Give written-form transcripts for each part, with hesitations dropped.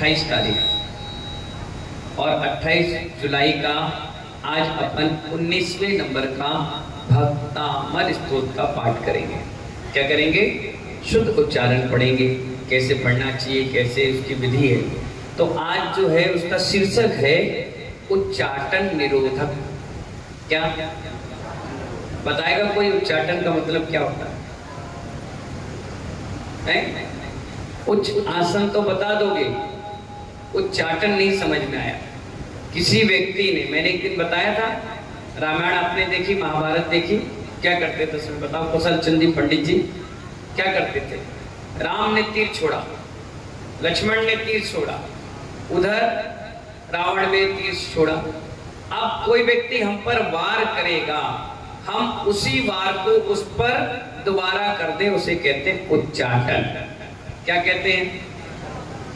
28 तारीख और 28 जुलाई का आज अपन 19वें नंबर का भक्तामर स्तोत्र का पाठ करेंगे। क्या करेंगे? शुद्ध उच्चारण पढ़ेंगे, कैसे पढ़ना चाहिए, कैसे उसकी विधि है। तो आज जो है उसका शीर्षक है उच्चाटन निरोधक। क्या बताएगा कोई? उच्चाटन का मतलब क्या होता है? उच्च आसन तो बता दोगे, उच्चाटन नहीं समझ में आया। किसी व्यक्ति ने, मैंने एक दिन बताया था, रामायण आपने देखी, महाभारत देखी, क्या करते थे उसमें बताओ? कुशल चंदी पंडित जी क्या करते थे? राम ने तीर छोड़ा, लक्ष्मण ने तीर छोड़ा, उधर रावण ने तीर छोड़ा। अब कोई व्यक्ति हम पर वार करेगा, हम उसी वार को उस पर दोबारा कर दे, उसे कहते हैं उच्चाटन। क्या कहते हैं?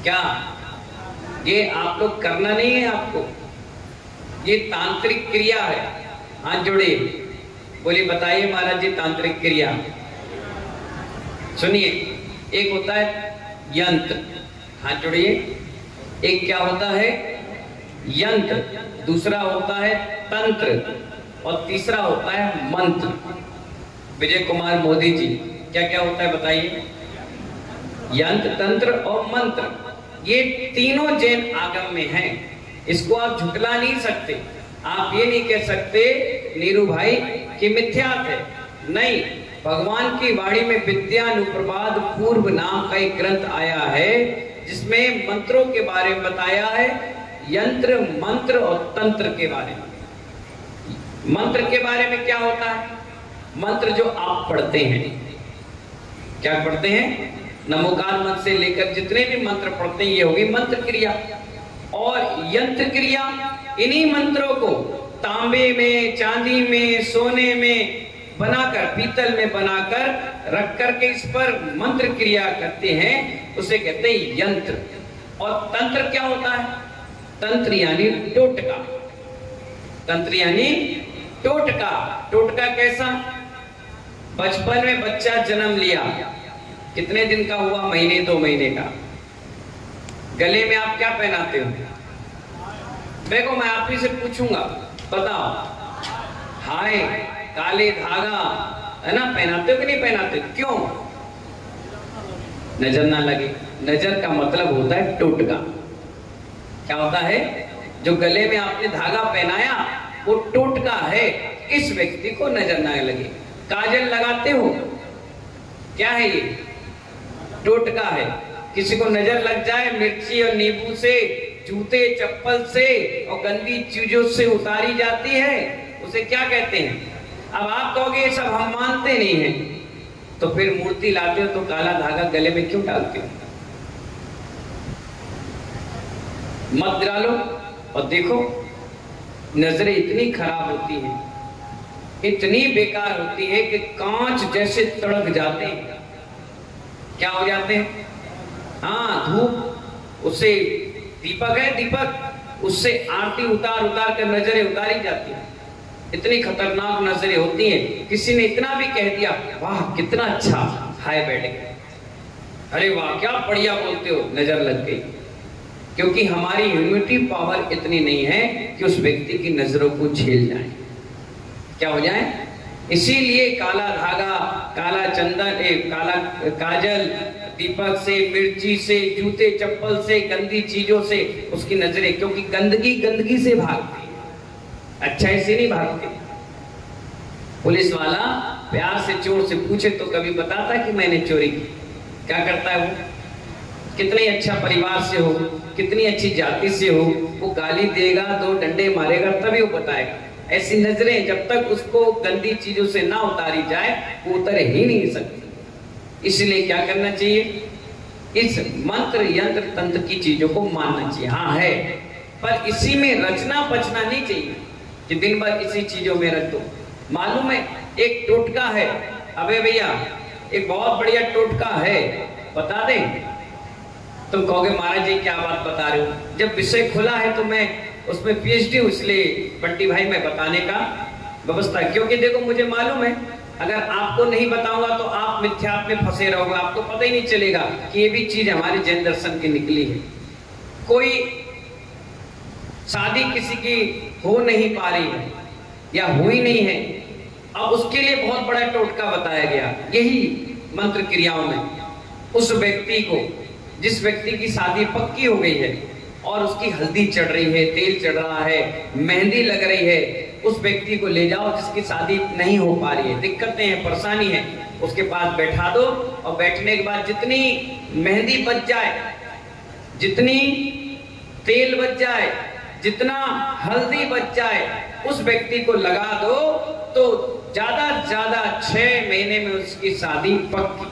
क्या ये आप लोग करना नहीं है आपको, ये तांत्रिक क्रिया है। हाथ जोड़े, बोलिए बताइए महाराज जी तांत्रिक क्रिया। सुनिए, एक होता है यंत्र, हाथ जोड़िए। एक क्या होता है? यंत्र। दूसरा होता है तंत्र और तीसरा होता है मंत्र। विजय कुमार मोदी जी, क्या क्या होता है बताइए? यंत्र, तंत्र और मंत्र, ये तीनों जैन आगम में हैं। इसको आप झुटला नहीं सकते। आप ये नहीं कह सकते नीरू भाई कि मिथ्यात है। नहीं, भगवान की वाणी में विद्यानुप्रवाद पूर्व नाम का एक ग्रंथ आया है जिसमें मंत्रों के बारे में बताया है, यंत्र, मंत्र और तंत्र के बारे में। मंत्र के बारे में क्या होता है? मंत्र जो आप पढ़ते हैं, क्या पढ़ते हैं? नमोकार मंत्र से लेकर जितने भी मंत्र पढ़ते हैं, ये होगी मंत्र क्रिया। और यंत्र क्रिया, इन्हीं मंत्रों को तांबे में, चांदी में, सोने में बनाकर, पीतल में बनाकर रख करके इस पर मंत्र क्रिया करते हैं, उसे कहते हैं यंत्र। और तंत्र क्या होता है? तंत्र यानी टोटका। तंत्र यानी टोटका। टोटका कैसा? बचपन में बच्चा जन्म लिया, कितने दिन का हुआ? महीने 2 महीने का। गले में आप क्या पहनाते हो? देखो मैं आप ही से पूछूंगा, बताओ। हाय, काले धागा है ना, पहनाते हो कि नहीं पहनाते? क्यों? नजर ना लगे। नजर का मतलब होता है टोटका। क्या होता है? जो गले में आपने धागा पहनाया वो टोटका है, इस व्यक्ति को नजर ना लगे। काजल लगाते हो, क्या है ये? टोटका है। किसी को नजर लग जाए मिर्ची और नींबू से, जूते चप्पल से और गंदी चीजों से उतारी जाती है, उसे क्या कहते हैं? अब आप कहोगे ये सब हम मानते नहीं हैं, तो फिर मूर्ति लाते हो तो काला धागा गले में क्यों डालते हो? मत डालो। और देखो, नजरें इतनी खराब होती हैं, इतनी बेकार होती है कि कांच जैसे तड़क जाते हैं। क्या हो जाते हैं? हाँ, धूप, उससे दीपक है, दीपक, उससे आरती उतार उतार कर नजरें उतारी जाती हैं। इतनी खतरनाक नजरें होती हैं। किसी ने इतना भी कह दिया, वाह कितना अच्छा, हाय बैठ गए, अरे वाह क्या बढ़िया बोलते हो, नजर लग गई। क्योंकि हमारी इम्यूनिटी पावर इतनी नहीं है कि उस व्यक्ति की नजरों को झेल जाए। क्या हो जाए? इसीलिए काला धागा, काला चंदन, काला काजल, दीपक से, मिर्ची से, जूते चप्पल से, गंदी चीजों से उसकी नजरें, क्योंकि गंदगी गंदगी से भागती है, अच्छाई से नहीं भागती। पुलिस वाला प्यार से चोर से पूछे तो कभी बताता कि मैंने चोरी की? क्या करता है वो? कितने अच्छा परिवार से हो, कितनी अच्छी जाति से हो, वो गाली देगा, 2 डंडे मारेगा, तभी वो बताएगा। ऐसी नजरें जब तक उसको गंदी चीजों से ना उतारी जाए, वो उतर ही नहीं सकती। इसलिए क्या करना चाहिए? इस मंत्र, यंत्र, तंत्र की चीजों को मानना चाहिए। हाँ है, पर इसी में रचना पचना नहीं चाहिए कि दिन भर इसी चीजों में रख दो। मालूम है एक टोटका है, अबे भैया एक बहुत बढ़िया टोटका है, बता दें? तुम कहोगे महाराज जी क्या बात बता रहे हो? जब विषय खुला है तो मैं उसमें PhD हूँ, इसलिए बंटी भाई मैं बताने का व्यवस्था, क्योंकि देखो मुझे मालूम है अगर आपको नहीं बताऊंगा तो आप मिथ्यात्व में फंसे रहोगे, आपको पता ही नहीं चलेगा कि ये भी चीज हमारे जैन दर्शन की निकली है। कोई शादी किसी की हो नहीं पा रही है या हुई नहीं है, अब उसके लिए बहुत बड़ा टोटका बताया गया यही मंत्र क्रियाओं में। उस व्यक्ति को, जिस व्यक्ति की शादी पक्की हो गई है और उसकी हल्दी चढ़ रही है, तेल चढ़ रहा है, मेहंदी लग रही है, उस व्यक्ति को ले जाओ जिसकी शादी नहीं हो पा रही है, दिक्कतें हैं, परेशानी है, उसके पास बैठा दो और बैठने के बाद जितनी मेहंदी बच जाए, जितनी तेल बच जाए, जितना हल्दी बच जाए, उस व्यक्ति को लगा दो तो ज्यादा ज्यादा 6 महीने में उसकी शादी पक्की।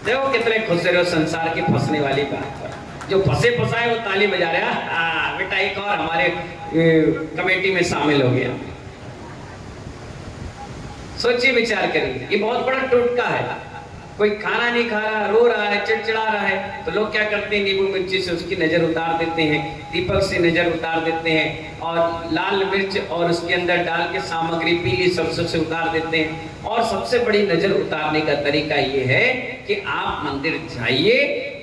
देखो कितने खुश रहे हो संसार की फंसने वाली बात पर। जो फंसे फंसाए वो ताली बजा रहे हैं, बेटा एक और हमारे कमेटी में शामिल हो गया। सोचिए, विचार करिए, ये बहुत बड़ा टोटका है। कोई खाना नहीं खा रहा, रो रहा है, चिड़चिड़ा रहा है, तो लोग क्या करते हैं, नींबू मिर्ची से उसकी नजर उतार देते हैं, दीपक से नजर उतार देते हैं, और लाल मिर्च और उसके अंदर डाल के सामग्री पीली सरसों से उतार देते हैं। और सबसे बड़ी नजर उतारने का तरीका ये है कि आप मंदिर जाइए,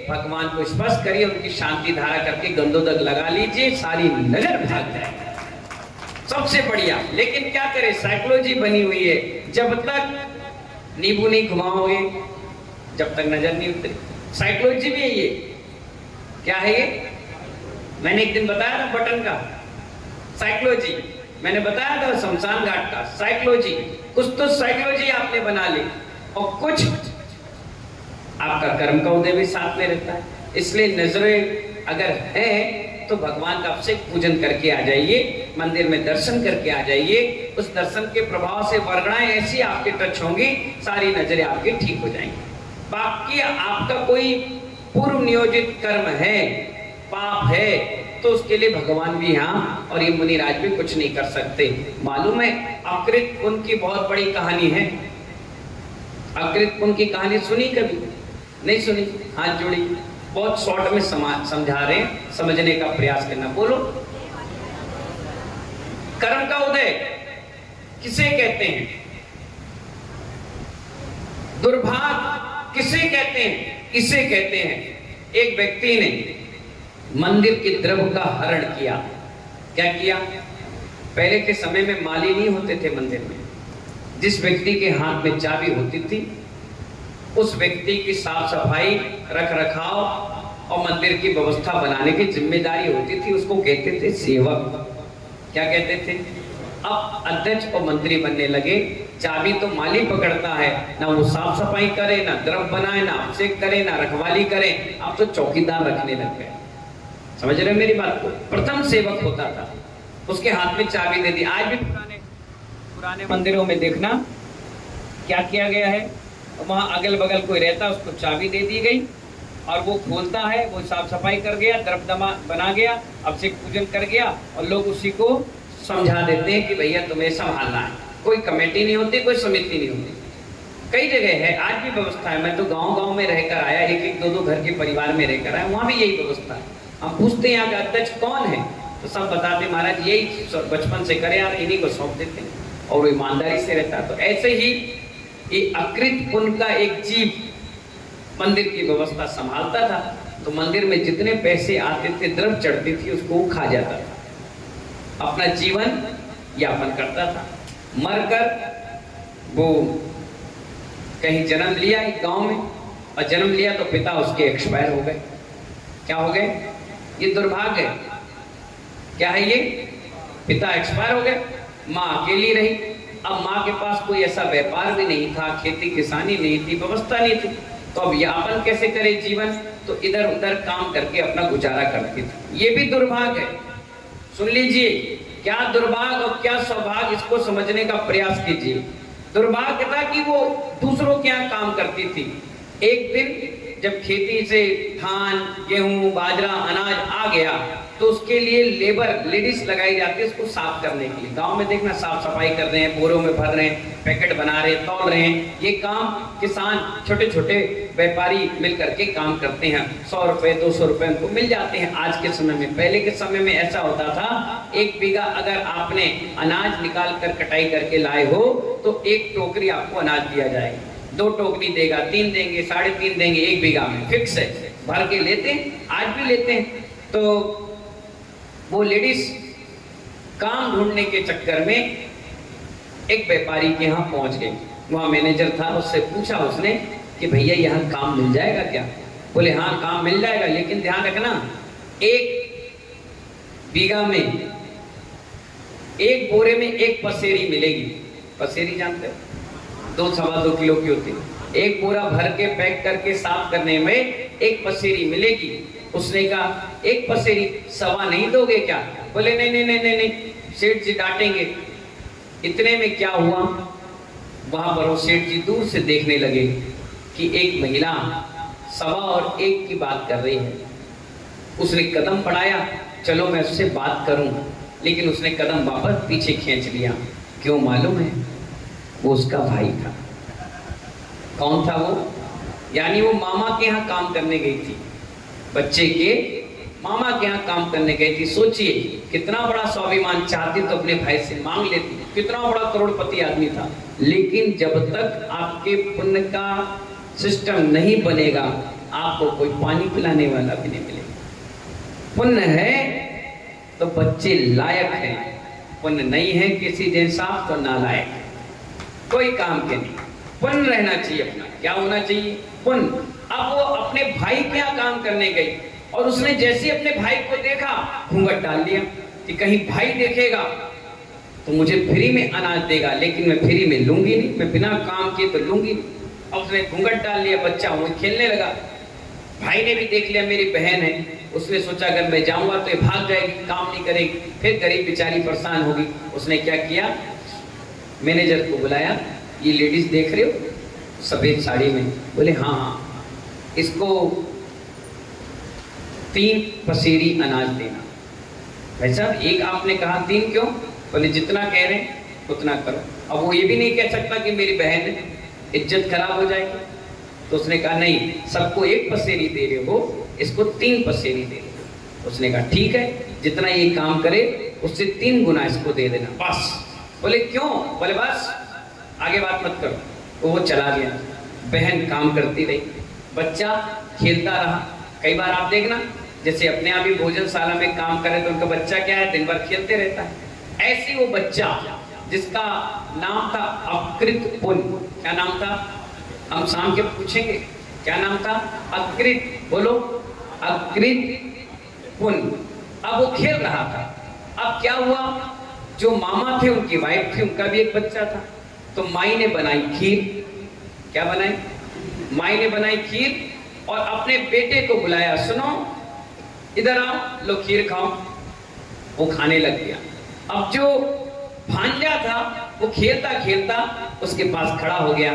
भगवान को स्पर्श करिए, उनकी शांति धारा करके गंधोदक लगा लीजिए, सारी नजर भाग जाएगी। सबसे बढ़िया। लेकिन क्या करें, साइकोलॉजी बनी हुई है, जब तक नींबू नहीं घुमाओगे जब तक नजर नहीं उतरी। साइकोलॉजी भी है ये। क्या है ये? मैंने एक दिन बताया था बटन का साइकोलॉजी, मैंने बताया था शमशान घाट का साइकोलॉजी। कुछ तो साइकोलॉजी आपने बना ली और कुछ आपका कर्म का उदय भी साथ में रहता है। इसलिए नजरें अगर है तो भगवान का अभिषेक पूजन करके आ जाइए, मंदिर में दर्शन करके आ जाइए। उस दर्शन के प्रभाव से वर्गणाएं ऐसी आपके टच होंगी, सारी नजरें आपके ठीक हो जाएंगी। बाकी आपका कोई पूर्व नियोजित कर्म है, पाप है, तो उसके लिए भगवान भी यहाँ और ये मुनिराज भी कुछ नहीं कर सकते। मालूम है, अकृत पुण्य की बहुत बड़ी कहानी है। अकृत पुण्य की कहानी सुनी कभी? नहीं सुनी? हाथ जोड़ी। बहुत शॉर्ट में समझा रहे हैं, समझने का प्रयास करना। बोलो। कर्म का उदय किसे कहते हैं? दुर्भाग्य किसे कहते हैं? इसे कहते हैं एक व्यक्ति ने मंदिर के द्रव्य का हरण किया। क्या किया? पहले के समय में माली नहीं होते थे मंदिर में। जिस व्यक्ति के हाथ में चाबी होती थी, उस व्यक्ति की साफ सफाई, रख रखाव और मंदिर की व्यवस्था बनाने की जिम्मेदारी होती थी। उसको कहते थे सेवक। क्या कहते थे? अब अध्यक्ष और मंत्री बनने लगे, चाबी तो माली पकड़ता है, ना वो साफ सफाई करे, ना द्रव्य बनाए, ना अभिषेक करे, ना रखवाली करे। अब तो चौकीदार रखने लग गए। समझ रहे मेरी बात को? प्रथम सेवक होता था, उसके हाथ में चाबी दे दी। आज भी पुराने मंदिरों में देखना क्या किया गया है, वहां अगल बगल कोई रहता, उसको चाबी दे दी गई और वो खोलता है, वो साफ सफाई कर गया, द्रव्य बना गया, अभिषेक पूजन कर गया, और लोग उसी को समझा देते हैं कि भैया तुम्हें संभालना है। कोई कमेटी नहीं होती, कोई समिति नहीं होती। कई जगह है, आज भी व्यवस्था है। मैं तो गांव-गांव में रहकर आया, एक एक दो दो घर के परिवार में रहकर आया, वहां भी यही व्यवस्था है। हम पूछते हैं यहाँ का अध्यक्ष कौन है, तो सब बताते महाराज यही बचपन से करे यार, इन्हीं को सौंप देते हैं, और वो ईमानदारी से रहता। तो ऐसे ही ये अकृत पुण्य का एक जीव मंदिर की व्यवस्था संभालता था। तो मंदिर में जितने पैसे आते थे, द्रव्य चढ़ती थी, उसको वो खा जाता था, अपना जीवन यापन करता था। मरकर वो कहीं जन्म लिया एक गांव में, और जन्म लिया तो पिता उसके एक्सपायर हो गए। क्या हो गए? ये दुर्भाग्य है। क्या है ये? पिता एक्सपायर हो गए, माँ अकेली रही। अब माँ के पास कोई ऐसा व्यापार भी नहीं था, खेती किसानी नहीं थी, व्यवस्था नहीं थी, तो अब यापन कैसे करे जीवन? तो इधर उधर काम करके अपना गुजारा करती थी। ये भी दुर्भाग्य है। सुन लीजिए, क्या दुर्भाग्य और क्या सौभाग्य, इसको समझने का प्रयास कीजिए। दुर्भाग्य था कि वो दूसरों के यहाँ काम करती थी। एक दिन जब खेती से धान, गेहूं, बाजरा, अनाज आ गया, तो उसके लिए लेबर, लेडीज लगाई जाती है उसको साफ करने के लिए। गांव में देखना, साफ सफाई कर रहे हैं, बोरों में भर रहे हैं, पैकेट बना रहे हैं, तौल रहे हैं। ये काम किसान, छोटे छोटे व्यापारी मिल करके काम करते हैं। 100 रुपए 200 रुपए उनको मिल जाते हैं आज के समय में। पहले के समय में ऐसा होता था, 1 बीघा अगर आपने अनाज निकाल कर कटाई करके लाए हो तो 1 टोकरी आपको अनाज दिया जाएगा। 2 टोकरी देगा, 3 देंगे, 3.5 देंगे, 1 बीघा में फिक्स है, भर के लेते हैं, आज भी लेते हैं। तो वो लेडीज काम ढूंढने के चक्कर में एक व्यापारी के यहाँ पहुंच गई। वहाँ मैनेजर था, उससे पूछा उसने कि भैया यहाँ काम मिल जाएगा क्या? बोले हाँ काम मिल जाएगा, लेकिन ध्यान रखना 1 बीघा में 1 बोरे में 1 पसेरी मिलेगी। पसेरी जानते हो? 2-2.25 किलो की होती है। 1 बोरा भर के पैक करके साफ करने में 1 पसेरी मिलेगी। उसने कहा 1 पसेरी 1.25 नहीं दोगे क्या? बोले नहीं नहीं नहीं नहीं नहीं, सेठ जी डांटेंगे। इतने में क्या हुआ, वहां पर वो सेठ जी दूर से देखने लगे कि एक महिला 1.25 और 1 की बात कर रही है। उसने कदम बढ़ाया, चलो मैं उससे बात करूं, लेकिन उसने कदम वापस पीछे खींच लिया। क्यों मालूम है? वो उसका भाई था। कौन था वो? यानी वो मामा के यहाँ काम करने गई थी, बच्चे के मामा के यहाँ काम करने गई थी। सोचिए कितना बड़ा स्वाभिमान, चाहती तो अपने भाई से मांग लेती, कितना बड़ा करोड़पति आदमी था। लेकिन जब तक आपके पुण्य का सिस्टम नहीं बनेगा, आपको कोई पानी पिलाने वाला भी नहीं मिलेगा। पुण्य है तो बच्चे लायक हैं, पुण्य नहीं है किसी जैसा तो नालायक है, कोई काम के नहीं। पुण्य रहना चाहिए अपना। क्या होना चाहिए? पुण्य। अब वो अपने भाई के यहाँ काम करने गई और उसने जैसे अपने भाई को देखा, घूंघट डाल लिया कि कहीं भाई देखेगा तो मुझे फ्री में अनाज देगा, लेकिन मैं फ्री में लूंगी नहीं, मैं बिना काम किए तो लूंगी नहीं। अब उसने घूंघट डाल लिया, बच्चा वो खेलने लगा। भाई ने भी देख लिया मेरी बहन है, उसने सोचा अगर मैं जाऊंगा तो ये भाग जाएगी, काम नहीं करेगी, फिर गरीब बेचारी परेशान होगी। उसने क्या किया, मैनेजर को बुलाया, ये लेडीज देख रहे हो सफेद साड़ी में? बोले हाँ हाँ, इसको 3 पसेरी अनाज देना। भाई साहब 1 आपने कहा, 3 क्यों? बोले जितना कह रहे हैं उतना करो। अब वो ये भी नहीं कह सकता कि मेरी बहन है, इज्जत खराब हो जाएगी। तो उसने कहा नहीं, सबको 1 पसेरी दे रहे हो, इसको 3 पसेरी दे रहे हो। उसने कहा ठीक है, जितना ये काम करे उससे 3 गुना इसको दे देना बस। बोले क्यों? बोले बस, आगे बात मत करो। तो वो चला गया। बहन काम करती रही, बच्चा खेलता रहा। कई बार आप देखना, जैसे अपने आप ही भोजनशाला में काम करे तो उनका बच्चा क्या है, दिन भर खेलते रहता है। ऐसे वो बच्चा जिसका नाम था अकृत पुण्य, क्या नाम था? हम शाम के पूछेंगे क्या नाम था? अकृत, बोलो अकृत पुण्य। अब वो खेल रहा था। अब क्या हुआ, जो मामा थे उनकी वाइफ थी, उनका भी एक बच्चा था। तो माई ने बनाई खीर। क्या बनाई? माई ने बनाई खीर और अपने बेटे को बुलाया, सुनो इधर आओ, लो खीर खाओ। वो खाने लग गया। अब जो भांजा था वो खेलता खेलता उसके पास खड़ा हो गया।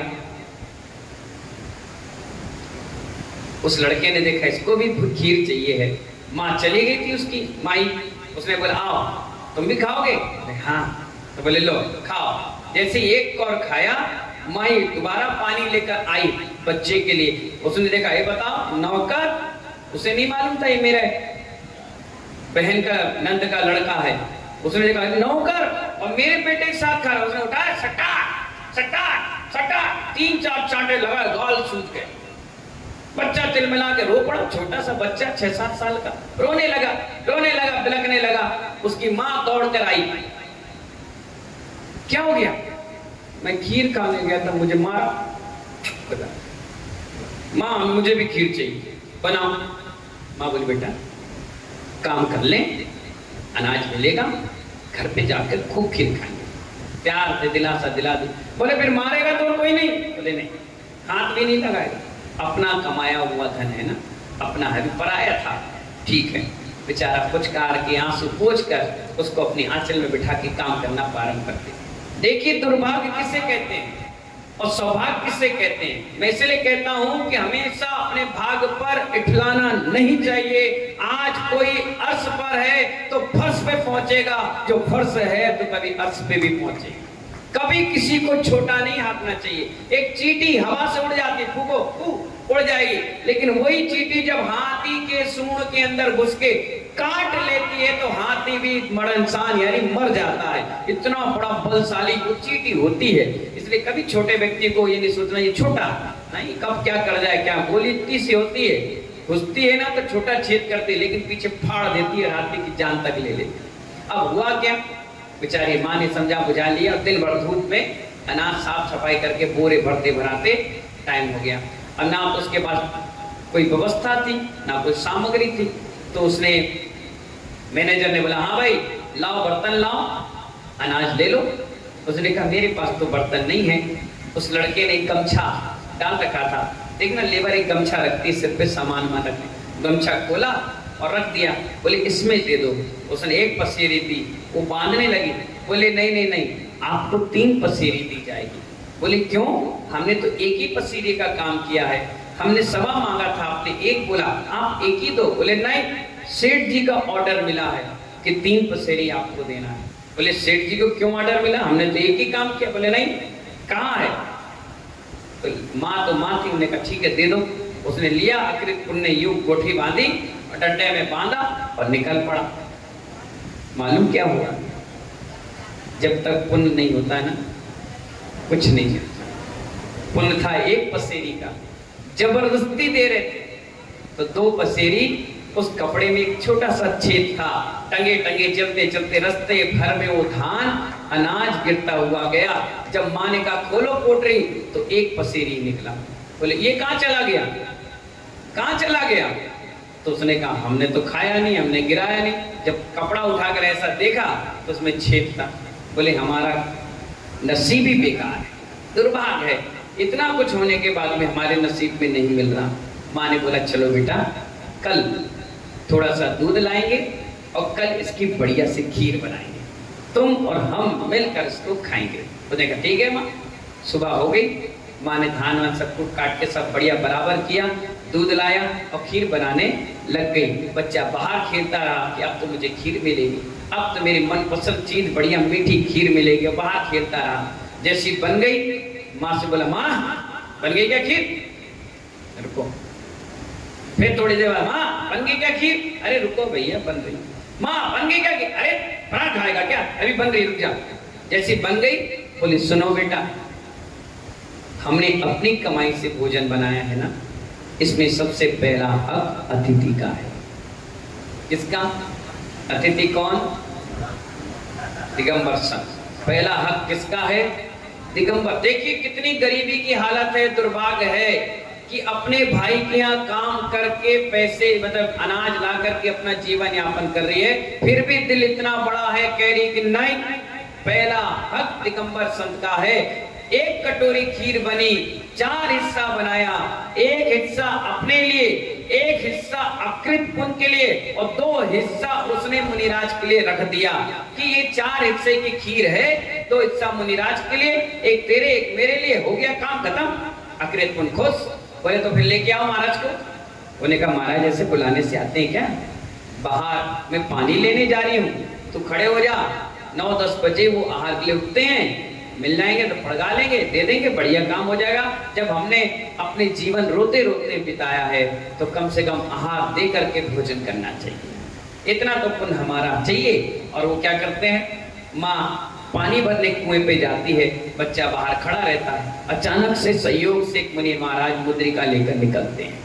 उस लड़के ने देखा इसको भी खीर चाहिए है। माँ चली गई थी उसकी माई। उसने बोला आओ तुम भी खाओगे? हाँ। तो बोले लो खाओ। जैसे एक कौर खाया, माई दोबारा पानी लेकर आई बच्चे के लिए। उसने देखा, ये बताओ नौकर, उसे नहीं मालूम था ये मेरे बहन का नंद का लड़का है। उसने देखा नौकर और मेरे बेटे के साथ खा रहा। उसने उठाया, सटा सटा सटा, 3-4 चांटे लगा, गाल सूज गए। बच्चा तिलमिला के रो पड़ा। छोटा सा बच्चा 6-7 साल का रोने लगा, बिलखने लगा। उसकी माँ दौड़ कर आई, क्या हो गया? मैं खीर खाने गया था, मुझे मारा। माँ मुझे भी खीर चाहिए, बनाओ। माँ बोली बेटा काम कर ले, अनाज मिलेगा, घर पे जाकर खूब खीर खाएंगे। प्यार से दिलासा दिला दी। बोले फिर मारेगा तो कोई नहीं? बोले नहीं, हाथ भी नहीं लगाएगा। अपना कमाया हुआ धन है ना, अपना है, पराया था, ठीक है। बेचारा पुचकार के आंसू पोंछ कर उसको अपनी आंचल में बिठा के काम करना प्रारंभ करते। देखिए दुर्भाग्य किसे कहते हैं और सौभाग्य किसे कहते हैं। मैं इसलिए कहता हूं कि हमेशा अपने भाग पर इठलाना नहीं चाहिए। आज कोई अर्श पर है तो फर्श पे पहुंचेगा, जो फर्श है तो कभी अर्श पे भी पहुंचेगा। कभी किसी को छोटा नहीं हाथना चाहिए। एक चींटी हवा से उड़ जाती, फूको उड़ जाएगी, लेकिन वही चींटी जब हाथी के सूंड के अंदर घुस के काट लेती है तो हाथी भी मरणसान यानी मर जाता है। इतना बड़ा बलशाली वो चींटी होती है। इसलिए कभी छोटे व्यक्ति को ये नहीं सोचना ये छोटा नहीं, कब क्या कर जाए, क्या गोली इतनी सी होती है घुसती है ना तो छोटा छेद करती है, लेकिन पीछे फाड़ देती है, आदमी की जान तक ले लेती। अब हुआ क्या, बेचारी माँ ने समझा बुझा लिया, और दिन भर धूप में अनाज साफ सफाई करके बोरे भरते भराते टाइम हो गया। अब ना तो उसके पास कोई व्यवस्था थी ना कोई सामग्री थी, तो उसने मैनेजर ने बोला हाँ भाई लाओ बर्तन लाओ, अनाज ले लो। उसने कहा मेरे पास तो बर्तन नहीं है। उस लड़के ने गमछा डाल रखा था, देखना लेबर एक गमछा रखती सिर पे सामान मान रखने, गमछा खोला और रख दिया, बोले इसमें दे दो। उसने एक पसेरी दी, वो बांधने लगी, बोले नहीं नहीं नहीं आपको 3 पसेरी दी जाएगी। बोले क्यों, हमने तो एक ही पसेरी का काम किया है, हमने सवा मांगा था, आपने एक बोला, आप एक ही दो। बोले नहीं, सेठ जी का ऑर्डर मिला है कि 3 पसेरी आपको देना है। बोले सेठ जी को क्यों ऑर्डर मिला, हमने तो एक ही काम किया। बोले नहीं, कहाँ है? तो माँ थी, उन्होंने कहा ठीक है दे दो। उसने लिया, अकृत पुण्य यूं गोठी बांधी और डंडे में बांधा और निकल पड़ा। मालूम क्या हुआ, जब तक पुण्य नहीं होता है ना कुछ नहीं चलता। पुण्य था 1 पसेरी का, जबरदस्ती दे रहे थे तो 2 पसेरी, उस कपड़े में एक छोटा सा छेद था, टंगे टंगे चलते चलते रास्ते भर में वो धान अनाज गिरता हुआ गया। जब माँ ने कहा खोलो पोटरी तो 1 पसेरी निकला। बोले ये कहाँ चला गया, कहाँ चला गया? तो उसने कहा हमने तो खाया नहीं, हमने गिराया नहीं। जब कपड़ा उठाकर ऐसा देखा तो उसमें छेद था। बोले हमारा नसीब ही बेकार है, दुर्भाग्य है, इतना कुछ होने के बाद में हमारे नसीब में नहीं मिल रहा। माँ ने बोला चलो बेटा कल थोड़ा सा दूध लाएंगे और कल इसकी बढ़िया से खीर बनाएंगे, तुम और हम मिलकर इसको खाएंगे। उसने कहा ठीक है माँ। सुबह हो गई, माँ ने धान वान सब कुछ काट के सब बढ़िया बराबर किया, दूध लाया और खीर बनाने लग गई। बच्चा बाहर खेलता रहा कि अब तो मुझे खीर मिलेगी, अब तो मेरी मनपसंद चीज बढ़िया मीठी खीर मिलेगी। बाहर खेलता रहा, जैसी बन गई माँ से बोला माँ बन गई क्या खीर? रुको। फिर थोड़ी देर बाद माँ बन गई क्या खीर? अरे रुको भैया बन रही। माँ बन गई क्या खीर? अरे पराठ खाएगा क्या? अभी बन रही, रुक जा। जैसी बन गई बोली सुनो बेटा, हमने अपनी कमाई से भोजन बनाया है ना, इसमें सबसे पहला हक अतिथि का है। किसका? अतिथि कौन? दिगंबर संत। पहला हक किसका है? दिगंबर। देखिए कितनी गरीबी की हालत है, दुर्भाग्य है कि अपने भाई के यहाँ काम करके पैसे मतलब अनाज ला करके अपना जीवन यापन कर रही है, फिर भी दिल इतना बड़ा है, कह रही कि नहीं, पहला हक दिगंबर संत का है। 1 कटोरी खीर बनी, 4 हिस्सा बनाया, 1 हिस्सा अपने लिए, 1 हिस्सा अकृत पुण्य के लिए और 2 हिस्सा उसने मुनिराज के लिए रख दिया कि ये 4 हिस्से की खीर है, 2 हिस्सा मुनिराज के लिए, 1 तेरे 1 मेरे लिए, हो गया काम खत्म। अकृत पुण्य खुश। बोले तो फिर लेके आओ महाराज को। उन्होंने कहा महाराज ऐसे बुलाने से आते हैं क्या? बाहर मैं पानी लेने जा रही हूँ, तू खड़े हो जा, 9-10 बजे वो आहार के लिए उठते हैं, मिल जाएंगे तो पड़गा लेंगे, दे देंगे, बढ़िया काम हो जाएगा। जब हमने अपने जीवन रोते रोते बिताया है तो कम से कम आहार दे करके भोजन करना चाहिए, इतना तो पुण्य हमारा चाहिए। और वो क्या करते हैं, माँ पानी भरने कुएं पे जाती है, बच्चा बाहर खड़ा रहता है, अचानक से संयोग से एक मुनि महाराज मुद्रिका लेकर निकलते हैं।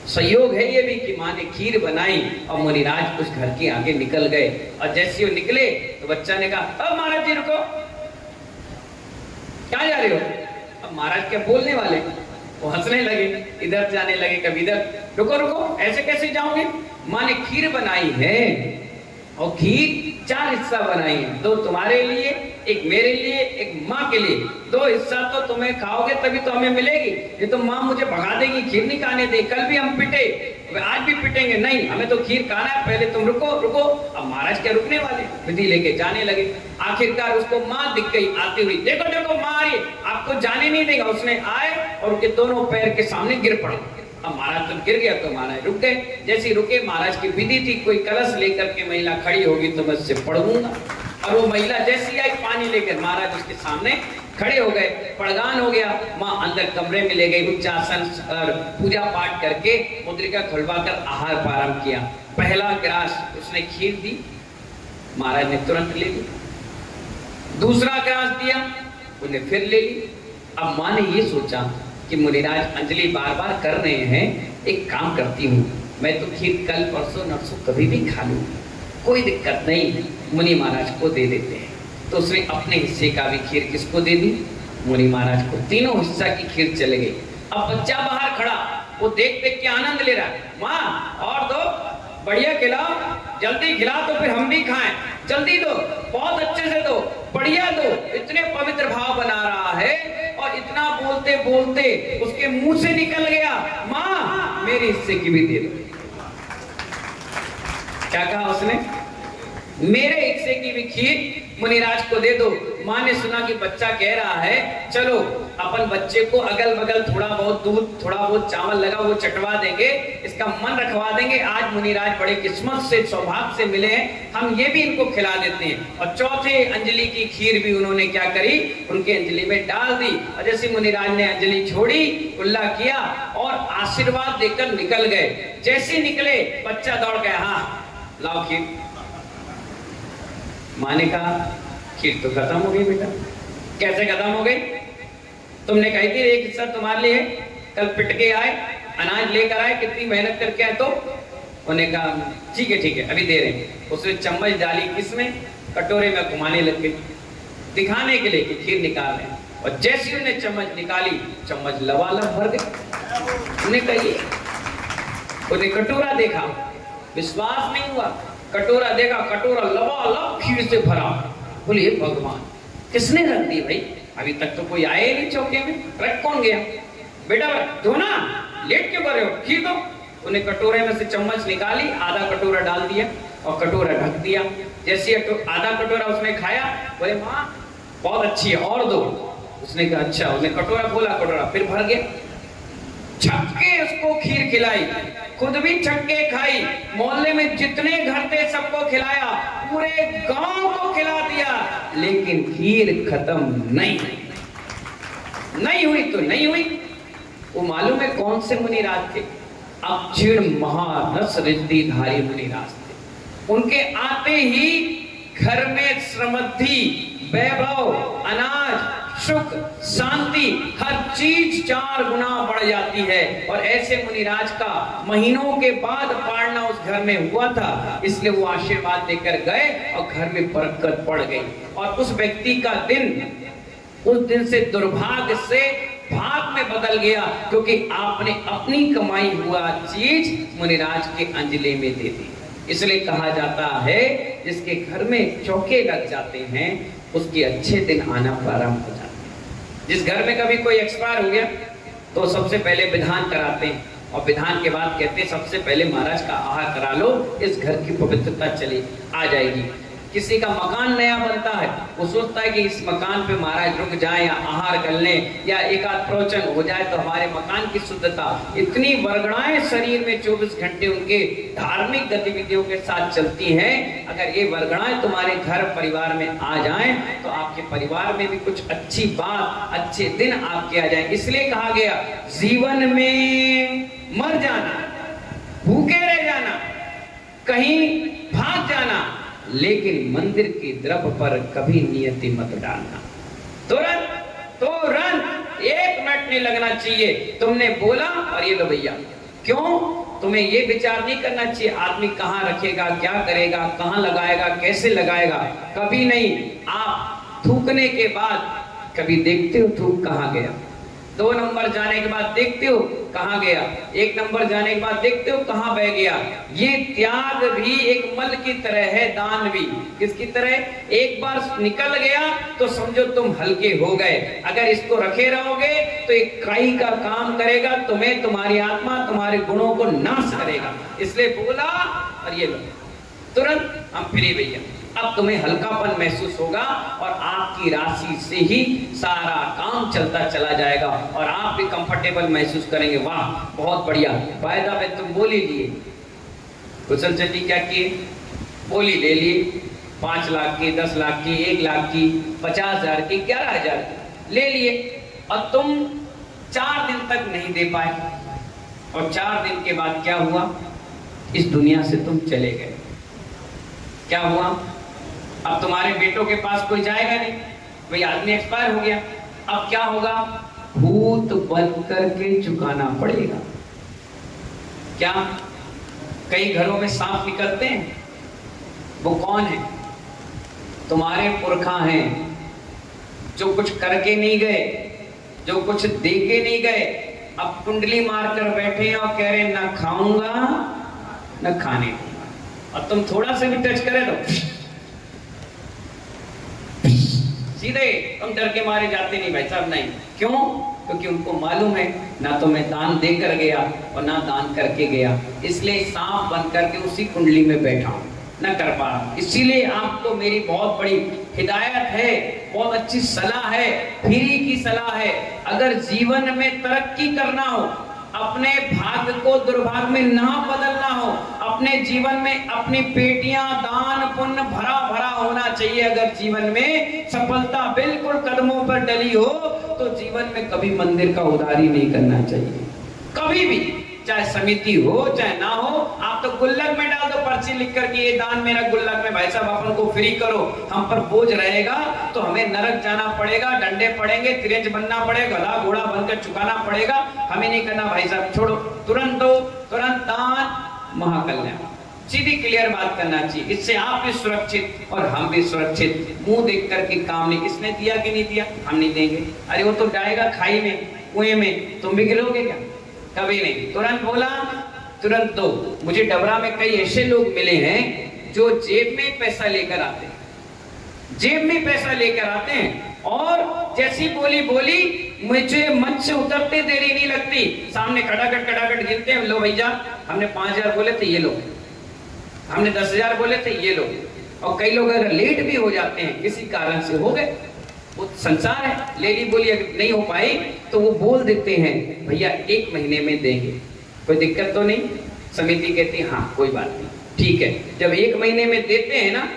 संयोग है ये भी कि माँ ने खीर बनाई और मुनिराज उस घर के आगे निकल गए। और जैसे वो निकले तो बच्चा ने कहा अब महाराज जी रुको, क्या जा रहे हो? अब महाराज क्या बोलने वाले, वो हंसने लगे, इधर जाने लगे कभी इधर। रुको रुको, ऐसे कैसे जाओगे? माँ ने खीर बनाई है और खीर 4 हिस्सा बनाई है, 2 तुम्हारे लिए, 1 मेरे लिए, 1 माँ के लिए। 2 हिस्सा तो तुम्हें खाओगे तभी तो हमें मिलेगी, ये तो माँ मुझे भगा देगी, खीर नहीं खाने दे। कल भी हम पिटे, आज भी पिटेंगे, नहीं हमें तो खीर खाना है, पहले तुम रुको रुको। अब महाराज क्या रुकने वाले, विधि लेके जाने लगे। आखिरकार उसको माँ दिख गई आती हुई, देखो देखो माँ आ रही, आपको जाने नहीं देगा। उसने आए और उसके दोनों पैर के सामने गिर पड़े। अब महाराज तो गिर गया तो महाराज रुक गए। जैसे रुके, महाराज की विधि थी, कोई कलश लेकर के महिला खड़ी होगी तो मैं उससे पढ़ूंगा। और वो महिला जैसी आई पानी लेकर, महाराज उसके सामने खड़े हो गए, पड़गान हो गया। माँ अंदर कमरे में ले गई, उच्चासन और पूजा पाठ करके मुद्रिका खुलवा कर आहार प्रारंभ किया। पहला ग्रास उसने खीर दी, महाराज ने तुरंत ले ली। दूसरा ग्रास दिया, उन्हें फिर ले ली। अब माँ ने ये सोचा कि मुनिराज अंजलि बार बार कर रहे हैं, एक काम करती हूँ, मैं तो खीर कल परसों नरसों कभी भी खा लूंगी, कोई दिक्कत नहीं। मुनि महाराज को दे देते हैं। तो उसने अपने हिस्से का भी खीर किसको दे दी? मुनि महाराज को। तीनों हिस्सा की खीर चले गई। अब बच्चा बाहर खड़ा, वो देख देख के आनंद ले रहा है। माँ और दो, बढ़िया खिलाओ, जल्दी खिलाओ तो फिर हम भी खाएं, जल्दी दो, बहुत अच्छे से दो, बढ़िया दो। इतने पवित्र भाव बना रहा है और इतना बोलते बोलते उसके मुंह से निकल गया, माँ मेरे हिस्से की भी दे दो। क्या कहा उसने? मेरे हिस्से की भी खीर मुनिराज को दे दो। माँ ने सुना कि बच्चा कह रहा है, चलो अपन बच्चे को अगल बगल थोड़ा बहुत दूध, थोड़ा बहुत चावल लगा वो चटवा देंगे, इसका मन रखवा देंगे। आज मुनिराज बड़े किस्मत से, सौभाग्य से मिले हैं, हम ये भी इनको खिला देते हैं। और चौथे अंजलि की खीर भी उन्होंने क्या करी, उनके अंजलि में डाल दी। और जैसे मुनिराज ने अंजलि छोड़ी, कुल्ला किया और आशीर्वाद देकर निकल गए। जैसे निकले बच्चा दौड़ गया, हाँ लाओ खीर। माँ ने कहा, खीर तो खत्म हो गई बेटा। कैसे खत्म हो गई? तुमने कही थी एक हिस्सा तुम्हारे लिए, कल पिट के आए, अनाज लेकर आए, कितनी मेहनत करके आए। तो उन्हें कहा ठीक है अभी दे रहे हैं। उसने चम्मच डाली, किसमें? कटोरे में घुमाने लग गई, दिखाने के लिए कि खीर निकाल रहे हैं। और जैसी उन्हें चम्मच निकाली, चम्मच लबालब भर गई। उन्हें कही, उन्हें कटोरा देखा, विश्वास नहीं हुआ। कटोरा देखा, कटोरा लबालब खीर से भरा। बोलिए भगवान, किसने रख दी भाई? अभी तक तो कोई आए नहीं चौके में, रख कौन गया? बेटा दो ना, लेट क्यों कर रहे हो, खीर दो। उन्हें कटोरे में से चम्मच निकाली, आधा कटोरा डाल दिया और कटोरा ढक दिया। जैसे आधा कटोरा उसने खाया, बोले माँ बहुत अच्छी है और दो। उसने कहा अच्छा। उसने कटोरा खोला, कटोरा फिर भर गया। छक्के उसको खीर खिलाई, खुद भी छक्के खाई, मोहल्ले में जितने घर थे सबको खिलाया, पूरे गांव को खिला दिया, लेकिन खीर खत्म नहीं हुई। तो नहीं हुई। वो मालूम है कौन से मुनिराज थे? अक्षीण महारस रिद्धिधारी मुनिराज थे। उनके आते ही घर में समृद्धि, वैभव, अनाज, सुख, शांति, हर चीज 4 गुना बढ़ जाती है। और ऐसे मुनिराज का महीनों के बाद पाड़ना उस घर में हुआ था, इसलिए वो आशीर्वाद देकर गए और घर में बरकत पड़ गई। और उस व्यक्ति का दिन उस दिन से दुर्भाग्य से भाग में बदल गया, क्योंकि आपने अपनी कमाई हुआ चीज मुनिराज के अंजलि में दे दी। इसलिए कहा जाता है, जिसके घर में चौके लग जाते हैं उसके अच्छे दिन आना प्रारंभ हो जाते हैं। जिस घर में कभी कोई एक्सपायर हो गया तो सबसे पहले विधान कराते हैं, और विधान के बाद कहते हैं सबसे पहले महाराज का आहार करा लो, इस घर की पवित्रता चली आ जाएगी। किसी का मकान नया बनता है, वो सोचता है कि इस मकान पे महाराज रुक जाए या आहार कर लें या एक आध प्रवचन हो जाए तो हमारे मकान की शुद्धता। इतनी वर्गणाएं शरीर में 24 घंटे उनके धार्मिक गतिविधियों के साथ चलती हैं। अगर ये वर्गणाएं तुम्हारे घर परिवार में आ जाएं तो आपके परिवार में भी कुछ अच्छी बात, अच्छे दिन आपके आ जाए। इसलिए कहा गया, जीवन में मर जाना, भूखे रह जाना, कहीं भाग जाना, लेकिन मंदिर के द्रव्य पर कभी नियति मत डालना। तुरंत 1 मिनट नहीं लगना चाहिए। तुमने बोला और ये लो भैया, क्यों? तुम्हें ये विचार नहीं करना चाहिए आदमी कहाँ रखेगा, क्या करेगा, कहाँ लगाएगा, कैसे लगाएगा, कभी नहीं। आप थूकने के बाद कभी देखते हो थूक कहाँ गया, 2 नंबर जाने के बाद देखते हो कहाँ गया, 1 नंबर जाने के बाद देखते हो कहाँ बह गया। ये त्याग भी एक मल की तरह है, दान भी किसकी तरह? एक बार निकल गया तो समझो तुम हल्के हो गए। अगर इसको रखे रहोगे तो एक काई का काम करेगा, तुम्हें, तुम्हारी आत्मा, तुम्हारे गुणों को नाश करेगा। इसलिए बोला और ये लो, तुरंत हम फ्री भैया। अब तुम्हें हल्कापन महसूस होगा और आपकी राशि से ही सारा काम चलता चला जाएगा और आप भी कंफर्टेबल महसूस करेंगे। वाह बहुत बढ़िया। वायदा में तुम बोली लिए, कुशल चंद जी क्या किए? बोली ले लिए, 5 लाख की, 10 लाख की, 1 लाख की, 50,000 की, 11,000 ले लिए, और तुम 4 दिन तक नहीं दे पाए। और 4 दिन के बाद क्या हुआ? इस दुनिया से तुम चले गए। क्या हुआ? अब तुम्हारे बेटों के पास कोई जाएगा नहीं, भाई आदमी एक्सपायर हो गया। अब क्या होगा? भूत बन करके चुकाना पड़ेगा। क्या? कई घरों में सांप निकलते हैं, वो कौन है? तुम्हारे पुरखा हैं, जो कुछ करके नहीं गए, जो कुछ दे के नहीं गए, अब कुंडली मारकर बैठे हैं और कह रहे ना खाऊंगा ना खाने दूंगा। और तुम थोड़ा सा भी टच करे तो सीधे तुम डर के मारे जाते नहीं भाई साहब, नहीं। क्यों? क्योंकि उनको मालूम है ना तो मैं दान देकर गया और ना दान करके गया, इसलिए सांप बन करके उसी कुंडली में बैठा हूं, न कर पा रहा। इसीलिए आपको मेरी बहुत बड़ी हिदायत है, बहुत अच्छी सलाह है, फ्री की सलाह है। अगर जीवन में तरक्की करना हो, अपने भाग्य को दुर्भाग्य में ना बदलना हो, अपने जीवन में अपनी पेटियां दान पुण्य भरा भरा होना चाहिए। अगर जीवन में सफलता बिल्कुल कदमों पर डली हो तो जीवन में कभी मंदिर का उधारी नहीं करना चाहिए, कभी भी। चाहे समिति हो चाहे ना हो, आप तो गुल्लक में डाल दो पर्ची लिख कर कि ये दान मेरा गुल्लक में, भाई साहब अपन को फ्री करो। हम पर बोझ रहेगा तो हमें नरक जाना पड़ेगा, डंडे पड़ेंगे, तिरंज बनना पड़ेगा, गधा घोड़ा बनकर चुकाना पड़ेगा। हमें नहीं करना भाई साहब, छोड़ो, तुरंत दो, तुरंत दान, महाकल्याण। सीधी क्लियर बात करना चाहिए, इससे आप भी सुरक्षित और हम भी सुरक्षित। मुंह देख करके काम नहीं, किसने दिया कि नहीं दिया, हम नहीं देंगे। अरे वो तो जाएगा खाई में, कुएं में, तुम भी गिरोगे क्या? कभी नहीं। तुरंत बोला, तुरंत दो। मुझे डबरा में कई ऐसे लोग मिले हैं जो जेब में पैसा लेकर आते हैं, जेब में पैसा लेकर आते हैं और जैसी बोली बोली, मुझे मंच से उतरते देरी नहीं लगती, सामने खटाखट गिनते हैं, लो भैया हमने 5,000 बोले थे, ये लो, हमने 10,000 बोले थे, ये लो। और कई लोग अगर लेट भी हो जाते हैं, किसी कारण से हो गए, वो संसार है, लेली बोली अगर नहीं हो पाई तो वो बोल देते हैं भैया 1 महीने में देंगे, कोई दिक्कत तो नहीं। समिति कहती है हाँ कोई बात नहीं, ठीक है। जब 1 महीने में देते हैं ना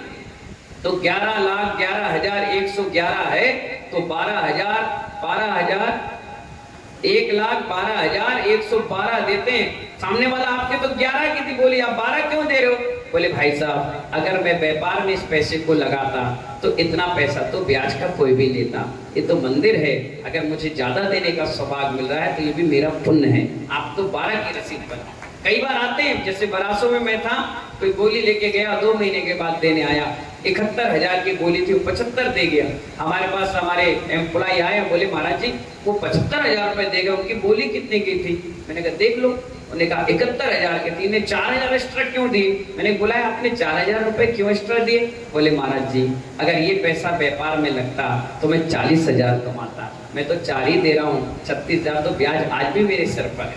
तो 11,11,111 है तो 1,12,112 देते हैं। सामने वाला आपके तो 11 की थी, बोली आप 12 क्यों दे रहे हो? बोले भाई साहब अगर मैं व्यापार में इस पैसे को लगाता तो इतना पैसा तो ब्याज का कोई भी लेता, ये तो मंदिर है, अगर मुझे ज्यादा देने का सौभाग्य मिल रहा है तो ये भी मेरा पुण्य है, आप तो 12 की रसीद पर। कई बार आते हैं, जैसे बरासों में मैं था, कोई बोली लेके गया, 2 महीने के बाद देने आया, 71,000 की बोली थी, वो 75 दे गया। हमारे पास हमारे एम्प्लॉय आए, बोले महाराज जी वो 75,000 रुपए देगा, उनकी बोली कितने की थी? मैंने कहा देख लो। उन्होंने कहा 71,000 की थी, 4,000 एक्स्ट्रा क्यों दिए? मैंने बुलाया, आपने 4,000 रुपए क्यों एक्स्ट्रा दिए? बोले महाराज जी अगर ये पैसा व्यापार में लगता तो मैं 40,000 कमाता, मैं तो 4 ही दे रहा हूँ, 36,000 तो ब्याज आज भी मेरे सर पर है।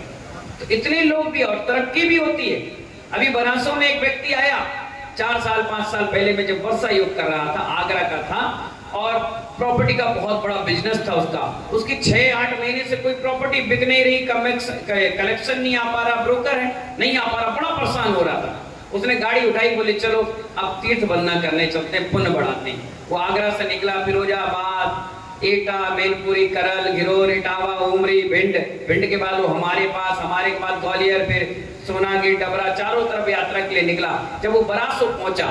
तो इतने लोग भी, और तरक्की भी होती है। अभी बनारसों में एक व्यक्ति आया 4 साल 5 साल पहले, मैं जब वर्षा योग कर रहा था, आगरा का था, और प्रॉपर्टी का बहुत बड़ा बिजनेस था उसका। उसकी 6-8 महीने से कोई प्रॉपर्टी बिक नहीं रही, कलेक्शन नहीं आ पा रहा, ब्रोकर है नहीं आ पा रहा, बड़ा परेशान हो रहा था। उसने गाड़ी उठाई, बोले चलो अब तीर्थ बंदना करने चलते हैं, पुण्य बढ़ाते हैं। वो आगरा से निकला, फिरोजाबाद, एटा, मैनपुरी, करल, घिरोर, इटावा, उमरी, भिंड के बाद वो हमारे पास ग्वालियर, फिर सोनागिर, डबरा, चारों तरफ यात्रा के लिए निकला। जब वो बरासो पहुंचा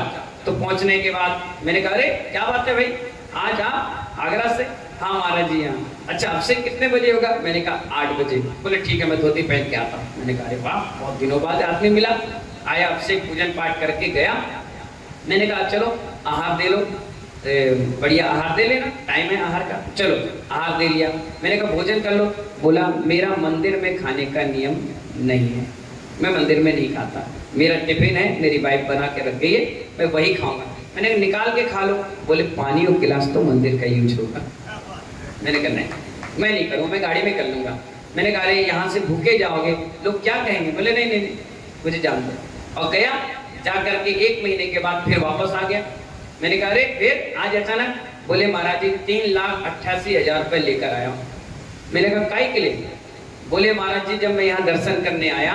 तो पहुंचने के बाद मैंने कहा अरे क्या बात है भाई, आज आप आगरा से? हाँ महाराज जी हाँ। अच्छा अभिषेक कितने बजे होगा? मैंने कहा 8 बजे। बोले ठीक है मैं धोती पहन के आता हूँ। मैंने कहा अरे वाह, बहुत दिनों बाद आदमी मिला। आया, अभिषेक पूजन पाठ करके गया। मैंने कहा चलो आहार दे लो, बढ़िया आहार दे लेना, टाइम है आहार का, चलो आहार दे लिया। मैंने कहा भोजन कर लो। बोला मेरा मंदिर में खाने का नियम नहीं है, मैं मंदिर में नहीं खाता, मेरा टिफिन है, मेरी वाइफ बना के रख गई है, मैं वही खाऊंगा। मैंने निकाल के खा लो। बोले पानी और गिलास तो मंदिर का यूज होगा। मैंने कहा नहीं मैं नहीं करूँ, मैं गाड़ी में कर लूंगा। मैंने कहा अरे यहाँ से भूखे जाओगे, लोग क्या कहेंगे? बोले नहीं नहीं नहीं मुझे जान दो। और गया, जा करके 1 महीने के बाद फिर वापस आ गया। मैंने कहा अरे फिर आज अचानक? बोले महाराज जी 3,88,000 रुपये लेकर आया हूँ। मैंने कहा काहे के लिए? बोले महाराज जी जब मैं यहाँ दर्शन करने आया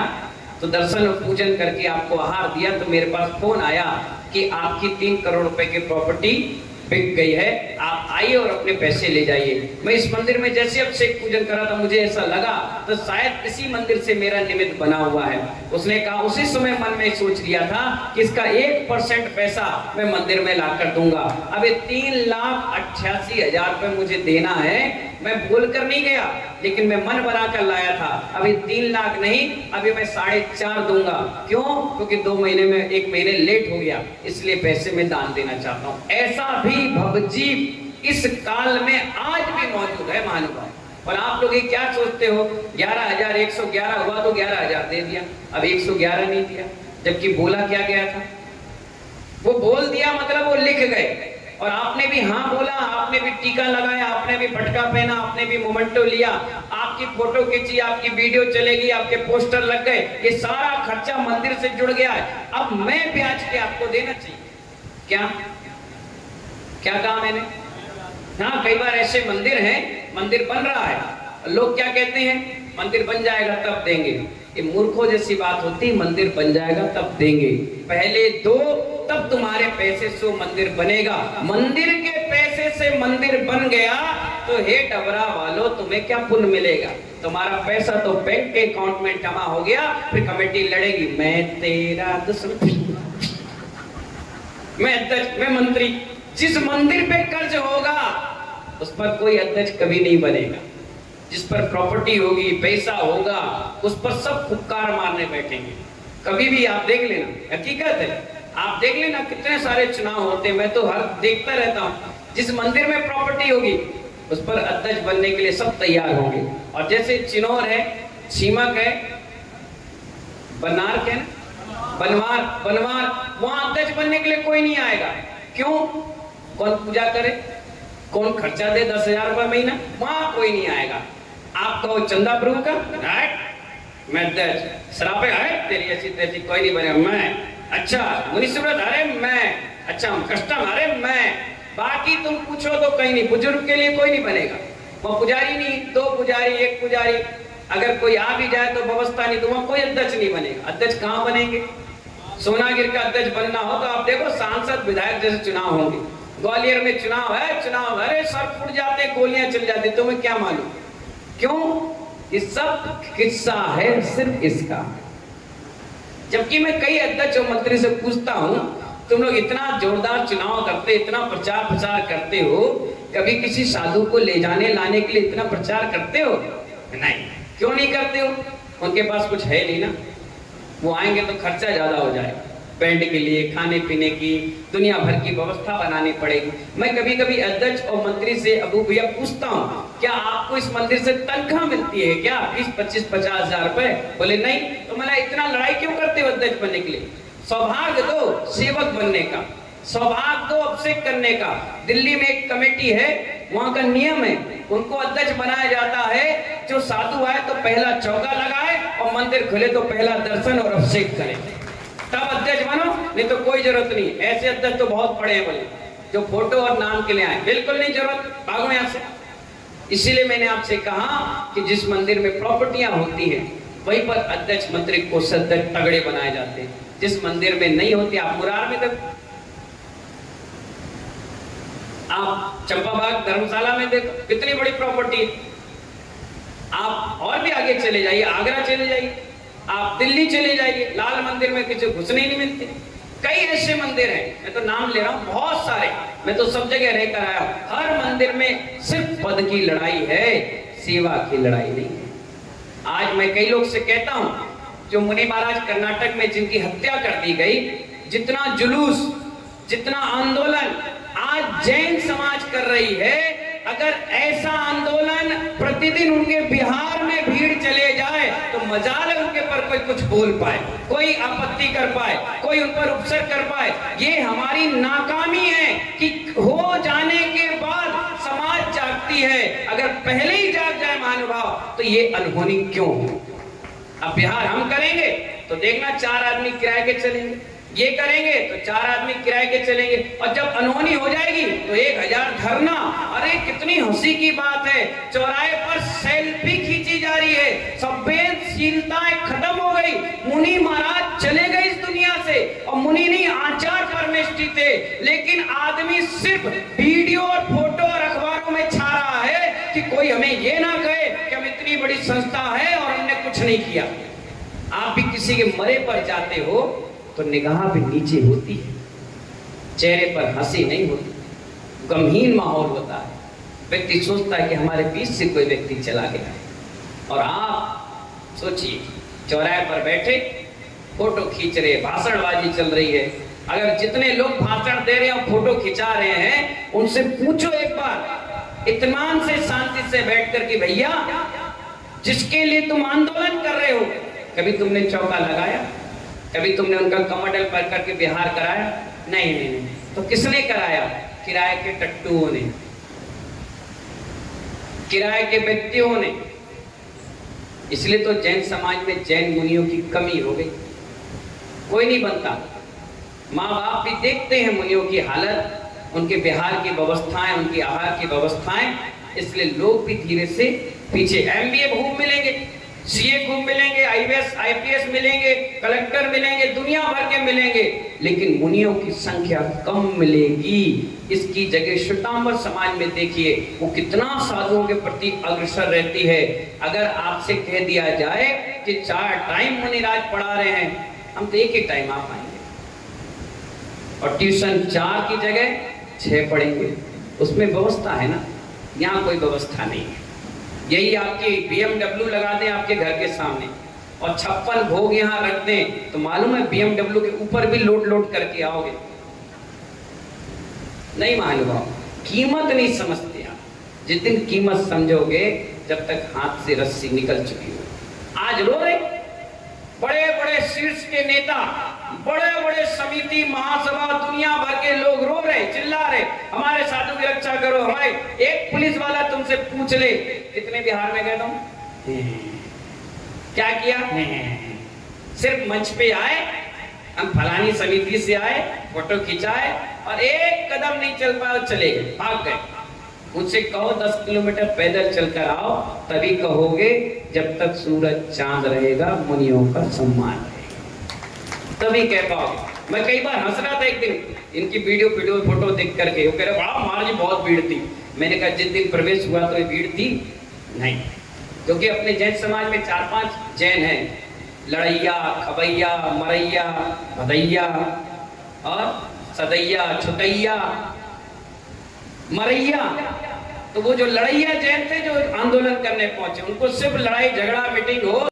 तो दर्शन और पूजन करके आपको आहार दिया तो मेरे पास फोन आया कि आपकी 3 करोड़ रुपए की प्रॉपर्टी बिक गई है, आप आइए और अपने पैसे ले जाइए। मैं इस मंदिर में जैसे अभिषेक पूजन करा था, मुझे ऐसा लगा तो शायद इसी मंदिर से मेरा निमित्त बना हुआ है। उसने कहा, उसी समय मन में सोच लिया था कि इसका 1% पैसा मैं मंदिर में लाकर दूंगा। अब 3,88,000 रुपए मुझे देना है, मैं बोल कर नहीं गया, लेकिन मैं मन बना कर लाया था। अभी 3 लाख नहीं, अभी मैं 4.5 दूंगा। क्यों? क्योंकि 2 महीने में 1 महीने लेट हो गया, इसलिए पैसे में दान देना चाहता हूं। ऐसा भी भवजीव इस काल में आज भी मौजूद है महानुभाव। और आप लोग ये क्या सोचते हो, 11,111 हुआ तो 11,000 दे दिया, अब 111 नहीं दिया, जबकि बोला क्या गया था? वो बोल दिया मतलब वो लिख गए। और आपने भी हाँ बोला, आपने भी टीका लगाया, आपने भी पटका पहना, आपने भी मोमेंटो लिया, आपकी फोटो खींची, आपकी वीडियो चलेगी, आपके पोस्टर लग गए, ये सारा खर्चा मंदिर से जुड़ गया है। अब मैं ब्याज के आपको देना चाहिए क्या? क्या कहा मैंने? हाँ, कई बार ऐसे मंदिर हैं, मंदिर बन रहा है, लोग क्या कहते हैं, मंदिर बन जाएगा तब देंगे। ये मूर्खों जैसी बात होती, मंदिर बन जाएगा तब देंगे, पहले दो तब तुम्हारे पैसे से मंदिर बनेगा। मंदिर के पैसे से मंदिर बन गया तो हे डबरा वालों, तुम्हें क्या पुण्य मिलेगा? तुम्हारा पैसा तो बैंक के अकाउंट में जमा हो गया, फिर कमेटी लड़ेगी, मैं तेरा दुश्मन, मैं अध्यक्ष, मैं मंत्री। जिस मंदिर पे कर्ज होगा उस पर कोई अध्यक्ष कभी नहीं बनेगा। जिस पर प्रॉपर्टी होगी, पैसा होगा, उस पर सब फुक्कार मारने बैठेंगे। कभी भी आप देख लेना, हकीकत है, आप देख लेना कितने सारे चुनाव होते हैं, मैं तो हर देखता रहता हूँ। जिस मंदिर में प्रॉपर्टी होगी उस पर अध्यक्ष बनने के लिए सब तैयार होंगे। और जैसे चिनौर है, सीमक है, बनार के बनवार, वहां अध्यक्ष बनने के लिए कोई नहीं आएगा। क्यों? कौन पूजा करे, कौन खर्चा दे 10,000 रुपए महीना? वहां कोई नहीं आएगा। आप कहो चंदा प्रभु का, मैं अध्यक्ष, शराबे है तेरी ऐसी तैसी, कोई नहीं बनेगा। मैं अच्छा मुनिसुरत, अरे मैं अच्छा कस्टम, अरे मैं, बाकी तुम पूछो तो कहीं नहीं। बुजुर्ग के लिए कोई नहीं बनेगा, वो पुजारी नहीं, 2 पुजारी, 1 पुजारी, अगर कोई आ भी जाए तो व्यवस्था नहीं, तो वहां कोई अध्यक्ष नहीं बनेगा। अध्यक्ष कहां बनेंगे? सोनागिर का अध्यक्ष बनना हो तो आप देखो सांसद विधायक जैसे चुनाव होंगे। ग्वालियर में चुनाव है, चुनाव, अरे सर फूट जाते, गोलियां चल जाती, तुम्हें क्या मालूम? क्यों? ये सब किस्सा है सिर्फ इसका। जबकि मैं कई अध्यक्ष और मंत्री से पूछता हूं, तुम लोग इतना जोरदार चुनाव करते, इतना प्रचार प्रसार करते हो, कभी किसी साधु को ले जाने लाने के लिए इतना प्रचार करते हो? नहीं। क्यों नहीं करते हो? उनके पास कुछ है नहीं ना, वो आएंगे तो खर्चा ज्यादा हो जाएगा, बैंड के लिए, खाने पीने की, दुनिया भर की व्यवस्था बनानी पड़ेगी। मैं कभी कभी अध्यक्ष और मंत्री से, अबू भैया पूछता हूँ, क्या आपको इस मंदिर से तनख्वाह मिलती है क्या, 20, 25, 50 हजार रुपए? बोले नहीं। तो मैं इतना लड़ाई क्यों करते हो अध्यक्ष बनने के लिए? सौभाग्य दो सेवक बनने का, सौभाग्य दो अभिषेक करने का। दिल्ली में एक कमेटी है, वहां का नियम है, उनको अध्यक्ष बनाया जाता है, जो साधु आए तो पहला चौका लगाए और मंदिर खुले तो पहला दर्शन और अभिषेक करे, तब अध्यक्ष बनो, नहीं तो कोई जरूरत नहीं। ऐसे अध्यक्ष तो बहुत पड़े हैं बोले, जो फोटो और नाम के लिए आए, बिल्कुल नहीं जरूरत, भागो यहाँ से। इसीलिए मैंने आपसे कहा कि जिस मंदिर में प्रॉपर्टियां होती हैं वहीं पर अध्यक्ष मंत्री को सदस्य तगड़े बनाए जाते हैं। जिस मंदिर में नहीं होती, आप मुरार में देखो, आप चंपाबाग धर्मशाला में देखो, कितनी बड़ी प्रॉपर्टी है। आप और भी आगे चले जाइए, आगरा चले जाइए, आप दिल्ली चले जाइए, लाल मंदिर में किसी घुसने नहीं मिलते। कई ऐसे मंदिर हैं, मैं तो नाम ले रहा हूं, बहुत सारे, मैं तो सब जगह रहकर आया हूं। हर मंदिर में सिर्फ पद की लड़ाई है, सेवा की लड़ाई नहीं है। आज मैं कई लोग से कहता हूं, जो मुनि महाराज कर्नाटक में जिनकी हत्या कर दी गई, जितना जुलूस, जितना आंदोलन आज जैन समाज कर रही है, अगर ऐसा आंदोलन प्रतिदिन उनके बिहार में भीड़ चले जाए तो मजाल है उनके पर कोई कुछ बोल पाए, कोई आपत्ति कर पाए, कोई उन पर उपसर कर पाए। ये हमारी नाकामी है कि हो जाने के बाद समाज जागती है, अगर पहले ही जाग जाए महानुभाव तो ये अनहोनी क्यों हो? अब बिहार हम करेंगे तो देखना 4 आदमी किराए के चलेंगे, ये करेंगे तो 4 आदमी किराए के चलेंगे, और जब अनहोनी हो जाएगी तो 1000 धरना। अरे कितनी हंसी की बात है, चौराहे पर सेल्फी खींची जा रही है, संवेदनशीलताएं खत्म हो गई। मुनि महाराज चले गए इस दुनिया से, और मुनि नहीं आचार परमेष्टि थे, लेकिन आदमी सिर्फ वीडियो और फोटो और अखबारों में छा रहा है कि कोई हमें ये ना कहे कि हम इतनी बड़ी संस्था है और हमने कुछ नहीं किया। आप भी किसी के मरे पर जाते हो तो निगाह भी नीचे होती है, चेहरे पर हंसी नहीं होती, गमहीन माहौल होता है। व्यक्ति सोचता है कि हमारे बीच से कोई व्यक्ति चला गया, और आप सोचिए चौराहे पर बैठे फोटो खींच रहे, भाषणबाजी चल रही है। अगर जितने लोग भाषण दे रहे हैं और फोटो खिंचा रहे हैं, उनसे पूछो एक बार इत्मीनान से, शांति से बैठ कर कि भैया जिसके लिए तुम आंदोलन कर रहे हो, कभी तुमने चौका लगाया? कभी तुमने उनका कमंडल पर करके बिहार कराया? नहीं नहीं नहीं। तो किसने कराया? किराए के टट्टुओं ने, किराए के व्यक्तियों ने। इसलिए तो जैन समाज में जैन मुनियों की कमी हो गई, कोई नहीं बनता। माँ बाप भी देखते हैं मुनियों की हालत, उनके बिहार की व्यवस्थाएं, उनकी आहार की व्यवस्थाएं, इसलिए लोग भी धीरे से पीछे। एमबीए खूब मिलेंगे, सीए खूब मिलेंगे, आईएएस आईपीएस मिलेंगे, कलेक्टर मिलेंगे, दुनिया भर के मिलेंगे, लेकिन मुनियों की संख्या कम मिलेगी। इसकी जगह श्वेतांबर समाज में देखिए वो कितना साधुओं के प्रति अग्रसर रहती है। अगर आपसे कह दिया जाए कि 4 टाइम मुनिराज पढ़ा रहे हैं, हम तो एक ही टाइम आ पाएंगे, और ट्यूशन 4 की जगह 6 पढ़ेंगे। उसमें व्यवस्था है ना, यहाँ कोई व्यवस्था नहीं है। यही आपकी BMW लगा दें आपके घर के सामने और 56 भोग यहाँ रख दें, तो मालूम है BMW के ऊपर भी लोड करके आओगे? नहीं मालूम, कीमत नहीं समझते आप। जिस दिन कीमत समझोगे, जब तक हाथ से रस्सी निकल चुकी हो। आज रो रहे बड़े बड़े शीर्ष के नेता, बड़े बड़े समिति महासभा, दुनिया भर के लोग रो रहे, चिल्ला रहे, हमारे साधु की रक्षा करो। हमारे एक पुलिस वाला तुमसे पूछ ले कितने बिहार में गए तुम, क्या किया? सिर्फ मंच पे आए, हम फलानी समिति से आए, फोटो खिंचाए और एक कदम नहीं चल पाए, चले गए, भाग गए। उनसे कहो 10 किलोमीटर पैदल चलकर आओ, तभी कहोगे जब तक सूरज चांद रहेगा मुनियों का सम्मान रहेगा, तभी कह पाओगे। मैं कई बार हंस रहा था एक दिन, इनकी वीडियो फोटो देख करके। वो कह रहे बड़ा महाराज जी बहुत भीड़ थी। मैंने कहा जिस दिन प्रवेश हुआ तो ये भीड़ थी नहीं, क्योंकि अपने जैन समाज में 4-5 जैन हैं, लड़ैया, खबैया, मरैया, भदैया और सदैया, छुटैया, मरैया। तो वो जो लड़ैया जैन थे जो आंदोलन करने पहुंचे, उनको सिर्फ लड़ाई झगड़ा मीटिंग हो